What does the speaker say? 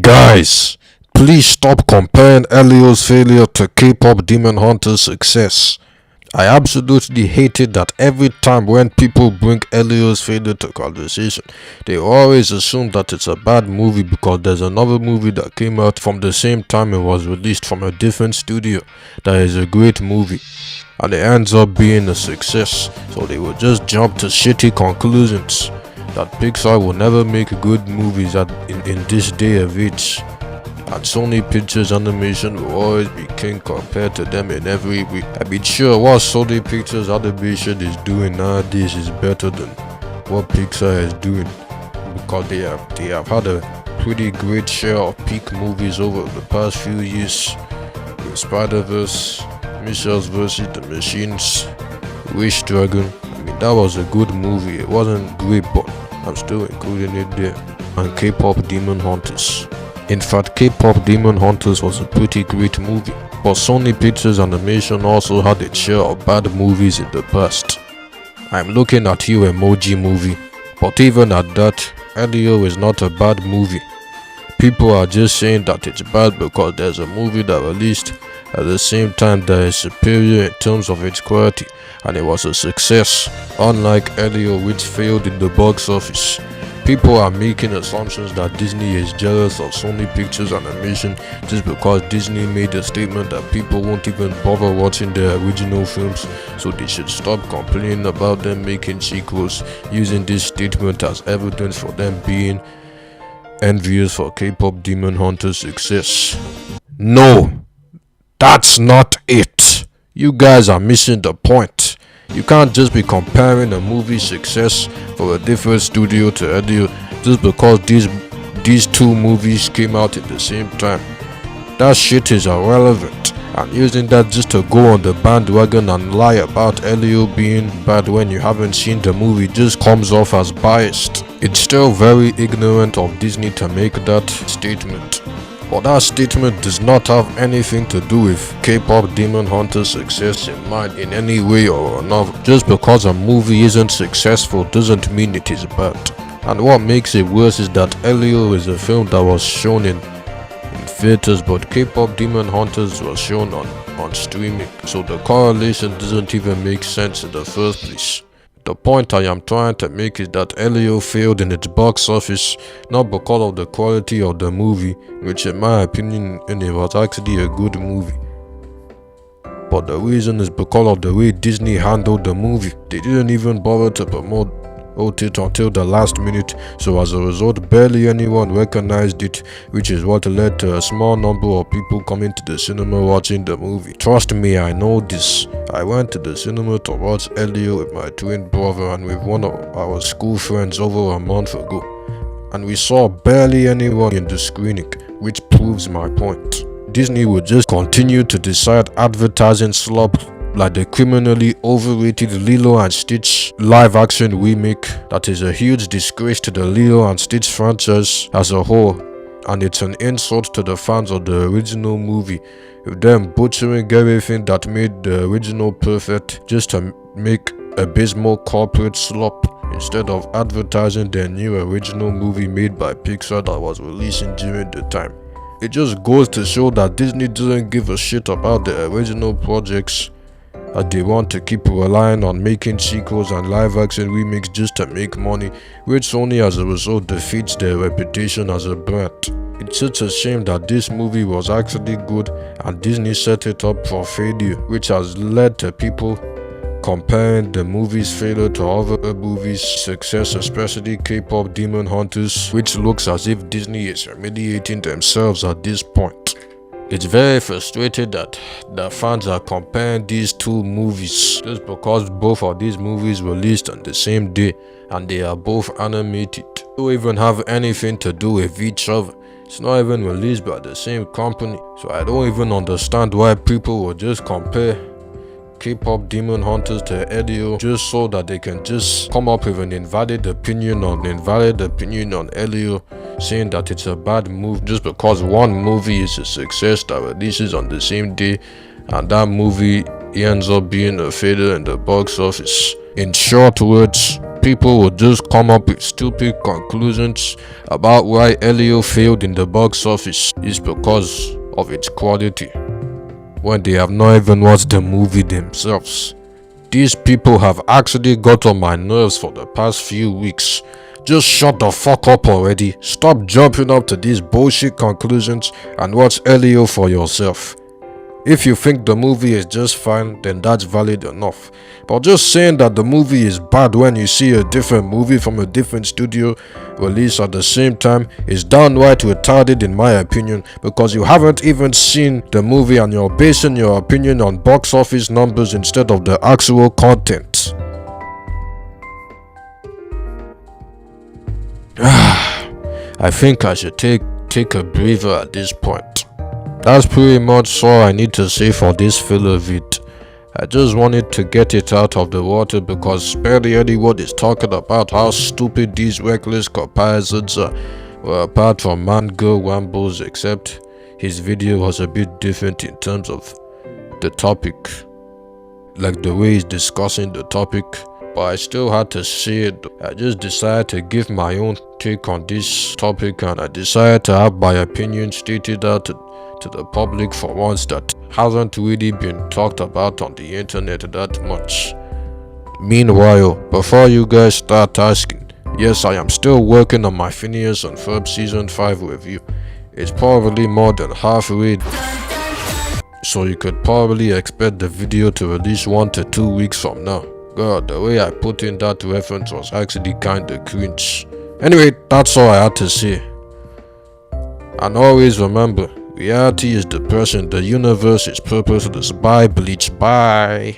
Guys, please stop comparing Elio'S failure to K-pop Demon Hunter's success. I absolutely hate it that every time when people bring Elio'S failure to conversation, they always assume that it's a bad movie because there's another movie that came out from the same time it was released from a different studio that is a great movie, and it ends up being a success, so they will just jump to shitty conclusions that Pixar will never make good movies in this day of age, and Sony Pictures Animation will always be king compared to them in every way. I mean, sure, what Sony Pictures Animation is doing nowadays is better than what Pixar is doing, because they have had a pretty great share of peak movies over the past few years, with Spider-Verse, Missiles vs. the Machines, Wish Dragon. I mean, that was a good movie. It wasn't great, but I'm still including it there. And K-pop Demon Hunters. In fact, K-pop Demon Hunters was a pretty great movie, but Sony Pictures Animation also had its share of bad movies in the past. I'm looking at you, Emoji Movie, but even at that, Elio is not a bad movie. People are just saying that it's bad because there's a movie that released at the same time that is superior in terms of its quality, and it was a success, unlike Elio, which failed in the box office. People are making assumptions that Disney is jealous of Sony Pictures Animation just because Disney made a statement that people won't even bother watching their original films, so they should stop complaining about them making sequels, using this statement as evidence for them being envious for K-pop Demon Hunter's success. No, that's not it. You guys are missing the point. You can't just be comparing a movie's success for a different studio to Elio just because these two movies came out at the same time. That shit is irrelevant, and using that just to go on the bandwagon and lie about Elio being bad when you haven't seen the movie just comes off as biased. It's still very ignorant of Disney to make that statement. But that statement does not have anything to do with K-pop Demon Hunter's success in mind in any way or another. Just because a movie isn't successful doesn't mean it is bad. And what makes it worse is that Elio is a film that was shown in theaters, but K-pop Demon Hunters was shown on streaming, so the correlation doesn't even make sense in the first place. The point I am trying to make is that Elio failed in its box office not because of the quality of the movie, which in my opinion it was actually a good movie, but the reason is because of the way Disney handled the movie. They didn't even bother to promote it until the last minute, so as a result barely anyone recognized it, which is what led to a small number of people coming to the cinema watching the movie. Trust me, I know this. I went to the cinema to watch Elio with my twin brother and with one of our school friends over a month ago, and we saw barely anyone in the screening, which proves my point. Disney will just continue to decide advertising slop like the criminally overrated Lilo and Stitch live-action remake that is a huge disgrace to the Lilo and Stitch franchise as a whole, and it's an insult to the fans of the original movie, with them butchering everything that made the original perfect just to make abysmal corporate slop instead of advertising their new original movie made by Pixar that was releasing during the time. It just goes to show that Disney doesn't give a shit about the original projects, and they want to keep relying on making sequels and live-action remakes just to make money, which Sony as a result defeats their reputation as a brand. It's such a shame that this movie was actually good and Disney set it up for failure, which has led to people comparing the movie's failure to other movies' success, especially K-pop Demon Hunters, which looks as if Disney is humiliating themselves at this point. It's very frustrating that the fans are comparing these two movies just because both of these movies released on the same day and they are both animated. They don't even have anything to do with each other. It's not even released by the same company, so I don't even understand why people will just compare K-pop Demon Hunters to Elio just so that they can just come up with an invalid opinion on Elio, saying that it's a bad move just because one movie is a success that releases on the same day and that movie ends up being a failure in the box office. In short words, people would just come up with stupid conclusions about why Elio failed in the box office is because of its quality, when they have not even watched the movie themselves. These people have actually got on my nerves for the past few weeks. Just shut the fuck up already. Stop jumping up to these bullshit conclusions and watch Elio for yourself. If you think the movie is just fine, then that's valid enough. But just saying that the movie is bad when you see a different movie from a different studio released at the same time is downright retarded in my opinion, because you haven't even seen the movie and you're basing your opinion on box office numbers instead of the actual content. I think I should take a breather at this point. That's pretty much all I need to say for this filler vid. I just wanted to get it out of the water because barely anyone is talking about how stupid these reckless comparisons are. Well, apart from Man-Girl Wambles, except his video was a bit different in terms of the topic, like the way he's discussing the topic. But I still had to say it. I just decided to give my own take on this topic, and I decided to have my opinion stated out to the public for once that hasn't really been talked about on the internet that much. Meanwhile, before you guys start asking, yes, I am still working on my Phineas and Ferb season 5 review. It's probably more than halfway, so you could probably expect the video to release 1 to 2 weeks from now. God, the way I put in that reference was actually kinda cringe. Anyway, that's all I had to say. And always remember, reality is the present, the universe is purposeless. Bye, Bleach, bye.